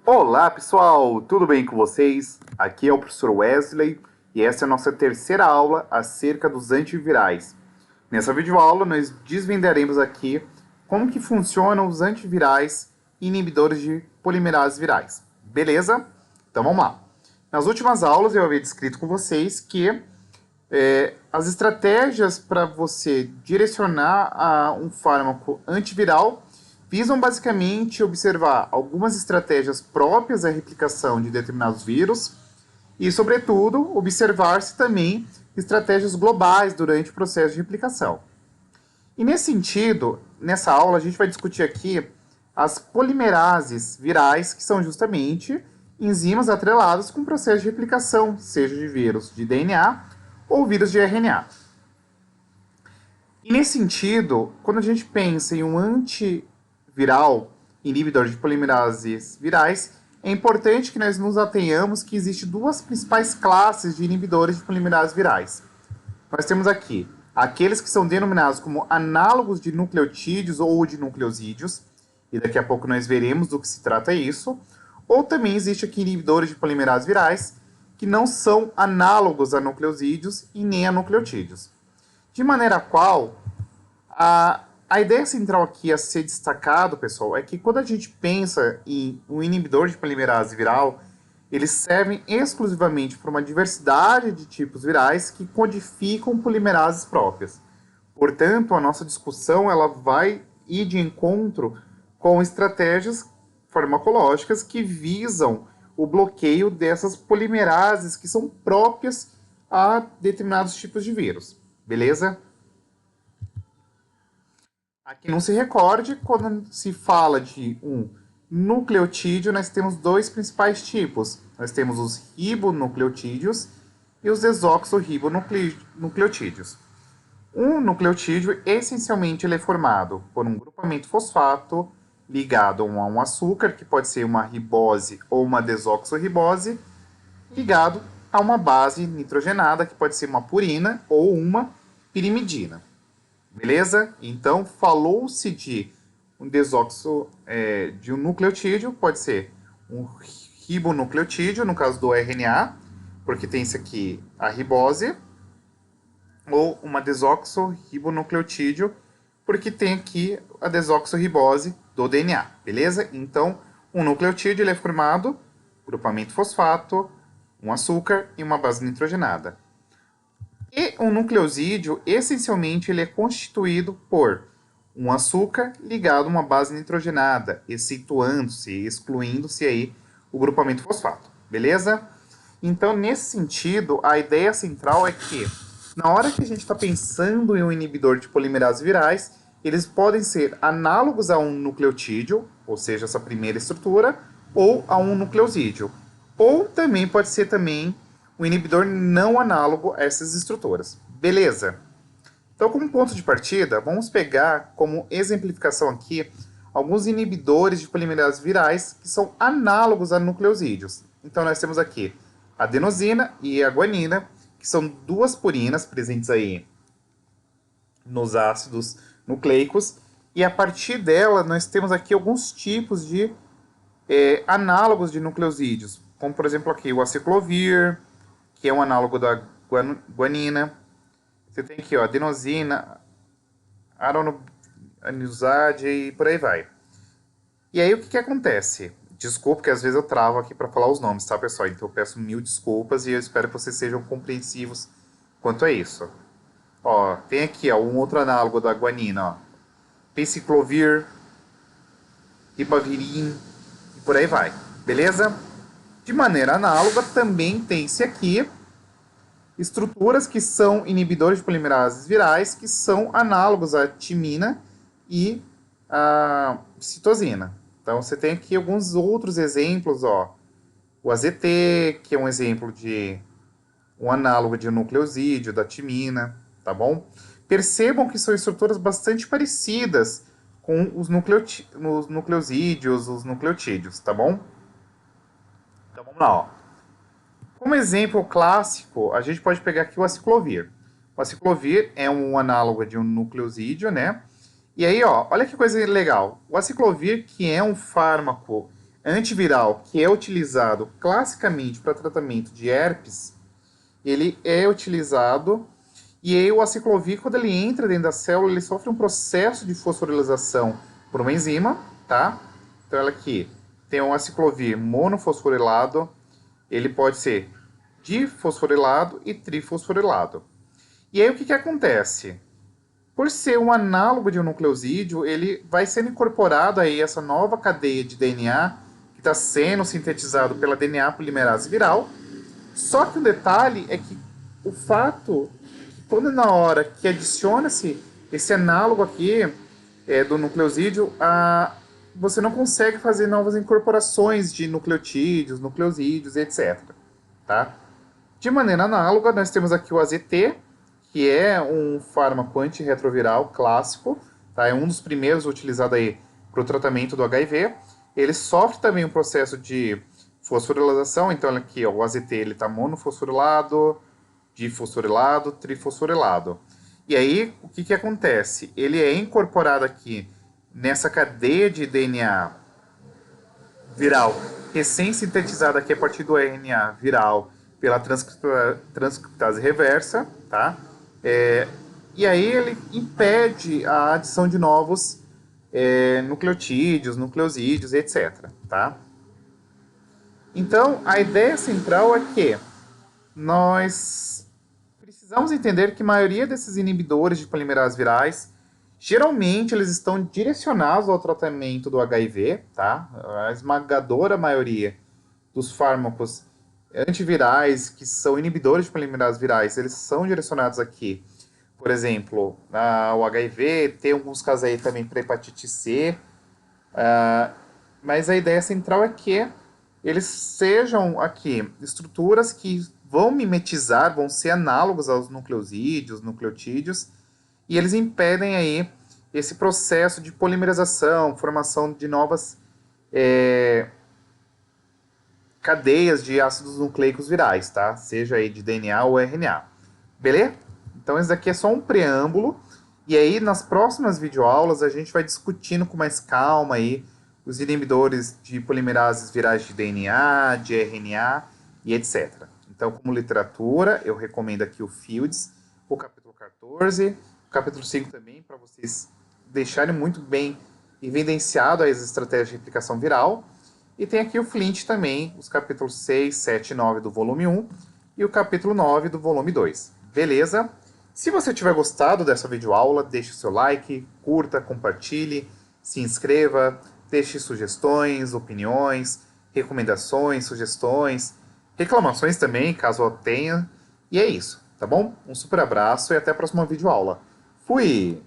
Olá pessoal, tudo bem com vocês? Aqui é o professor Wesley e essa é a nossa terceira aula acerca dos antivirais. Nessa videoaula nós desvendaremos aqui como que funcionam os antivirais e inibidores de polimerases virais. Beleza? Então vamos lá. Nas últimas aulas eu havia descrito com vocês que as estratégias para você direcionar a um fármaco antiviral visam basicamente observar algumas estratégias próprias da replicação de determinados vírus e, sobretudo, observar-se também estratégias globais durante o processo de replicação. E nesse sentido, nessa aula a gente vai discutir aqui as polimerases virais, que são justamente enzimas atreladas com o processo de replicação, seja de vírus de DNA ou vírus de RNA. E nesse sentido, quando a gente pensa em um antiviral inibidor de polimerases virais, é importante que nós nos atenhamos que existem duas principais classes de inibidores de polimerases virais. Nós temos aqui aqueles que são denominados como análogos de nucleotídeos ou de nucleosídeos, e daqui a pouco nós veremos do que se trata isso, ou também existe aqui inibidores de polimerases virais que não são análogos a nucleosídeos e nem a nucleotídeos. De maneira qual, a ideia central aqui a ser destacado, pessoal, é que quando a gente pensa em um inibidor de polimerase viral, eles servem exclusivamente para uma diversidade de tipos virais que codificam polimerases próprias. Portanto, a nossa discussão ela vai ir de encontro com estratégias farmacológicas que visam o bloqueio dessas polimerases que são próprias a determinados tipos de vírus. Beleza? Aqui não se recorde, quando se fala de um nucleotídeo, nós temos dois principais tipos. Nós temos os ribonucleotídeos e os desoxirribonucleotídeos. Um nucleotídeo, essencialmente, ele é formado por um grupamento fosfato ligado a um açúcar, que pode ser uma ribose ou uma desoxirribose, ligado a uma base nitrogenada, que pode ser uma purina ou uma pirimidina. Beleza? Então, falou-se de um de um nucleotídeo, pode ser um ribonucleotídeo, no caso do RNA, porque tem isso aqui, a ribose, ou uma desoxirribonucleotídeo, porque tem aqui a desoxirribose do DNA, beleza? Então, um nucleotídeo ele é formado grupamento fosfato, um açúcar e uma base nitrogenada. E um nucleosídeo, essencialmente, ele é constituído por um açúcar ligado a uma base nitrogenada, excetuando-se, excluindo-se aí o grupamento fosfato, beleza? Então, nesse sentido, a ideia central é que, na hora que a gente está pensando em um inibidor de polimerases virais, eles podem ser análogos a um nucleotídeo, ou seja, essa primeira estrutura, ou a um nucleosídeo. Ou também pode ser também um inibidor não análogo a essas estruturas. Beleza? Então, como ponto de partida, vamos pegar como exemplificação aqui alguns inibidores de polimerases virais que são análogos a nucleosídeos. Então, nós temos aqui a adenosina e a guanina, que são duas purinas presentes aí nos ácidos nucleicos, e a partir dela nós temos aqui alguns tipos de análogos de nucleosídeos, como por exemplo aqui o aciclovir, que é um análogo da guanina. Você tem aqui, ó, adenosina, aronoanilizade e por aí vai. E aí o que acontece? Desculpa que às vezes eu travo aqui para falar os nomes, tá, pessoal? Então eu peço mil desculpas e eu espero que vocês sejam compreensivos quanto a isso. Ó, tem aqui, ó, um outro análogo da guanina, ó, penciclovir, ribavirin e por aí vai. Beleza? De maneira análoga, também tem-se aqui estruturas que são inibidores de polimerases virais, que são análogos à timina e à citosina. Então, você tem aqui alguns outros exemplos, ó. O AZT, que é um exemplo de um análogo de nucleosídeo, da timina, tá bom? Percebam que são estruturas bastante parecidas com os nucleosídeos, os nucleotídeos, tá bom? Então vamos lá, ó. Como exemplo clássico, a gente pode pegar aqui o aciclovir. O aciclovir é um análogo de um nucleosídeo, né? E aí, ó, olha que coisa legal. O aciclovir, que é um fármaco antiviral que é utilizado classicamente para tratamento de herpes, ele é utilizado e aí o aciclovir, quando ele entra dentro da célula, ele sofre um processo de fosforilação por uma enzima, tá? Então ela aqui tem um aciclovir monofosforilado, ele pode ser difosforilado e trifosforilado. E aí o que acontece? Por ser um análogo de um nucleosídeo, ele vai sendo incorporado aí essa nova cadeia de DNA que está sendo sintetizado pela DNA polimerase viral. Só que o detalhe é que o fato, quando na hora que adiciona-se esse análogo aqui do nucleosídeo, você não consegue fazer novas incorporações de nucleotídeos, nucleosídeos, etc. Tá? De maneira análoga, nós temos aqui o AZT, que é um fármaco antirretroviral clássico, tá? É um dos primeiros utilizado aí para o tratamento do HIV. Ele sofre também um processo de fosforilação, então aqui ó, o AZT está monofosforilado, difosforilado, trifosforilado. E aí, o que acontece? Ele é incorporado aqui nessa cadeia de DNA viral recém-sintetizada aqui a partir do RNA viral pela transcriptase reversa, tá? E aí ele impede a adição de novos nucleotídeos, nucleosídeos, etc. Tá? Então, a ideia central é que nós precisamos entender que a maioria desses inibidores de polimerase virais, geralmente eles estão direcionados ao tratamento do HIV, tá? A esmagadora maioria dos fármacos antivirais que são inibidores de polimerase virais, eles são direcionados aqui, por exemplo, ao HIV, tem alguns casos aí também para hepatite C, mas a ideia central é que eles sejam aqui estruturas que vão mimetizar, vão ser análogos aos nucleosídeos, nucleotídeos, e eles impedem aí esse processo de polimerização, formação de novas cadeias de ácidos nucleicos virais, tá? Seja aí de DNA ou RNA. Beleza? Então esse daqui é só um preâmbulo, e aí nas próximas videoaulas a gente vai discutindo com mais calma aí os inibidores de polimerases virais de DNA, de RNA e etc. Então, como literatura, eu recomendo aqui o Fields, o capítulo 14, o capítulo 5 também, para vocês deixarem muito bem evidenciado as estratégias de replicação viral. E tem aqui o Flint também, os capítulos 6, 7 e 9 do volume 1 e o capítulo 9 do volume 2. Beleza? Se você tiver gostado dessa videoaula, deixe o seu like, curta, compartilhe, se inscreva, deixe sugestões, opiniões, recomendações, sugestões, reclamações também, caso eu tenha. E é isso, tá bom? Um super abraço e até a próxima videoaula. Fui!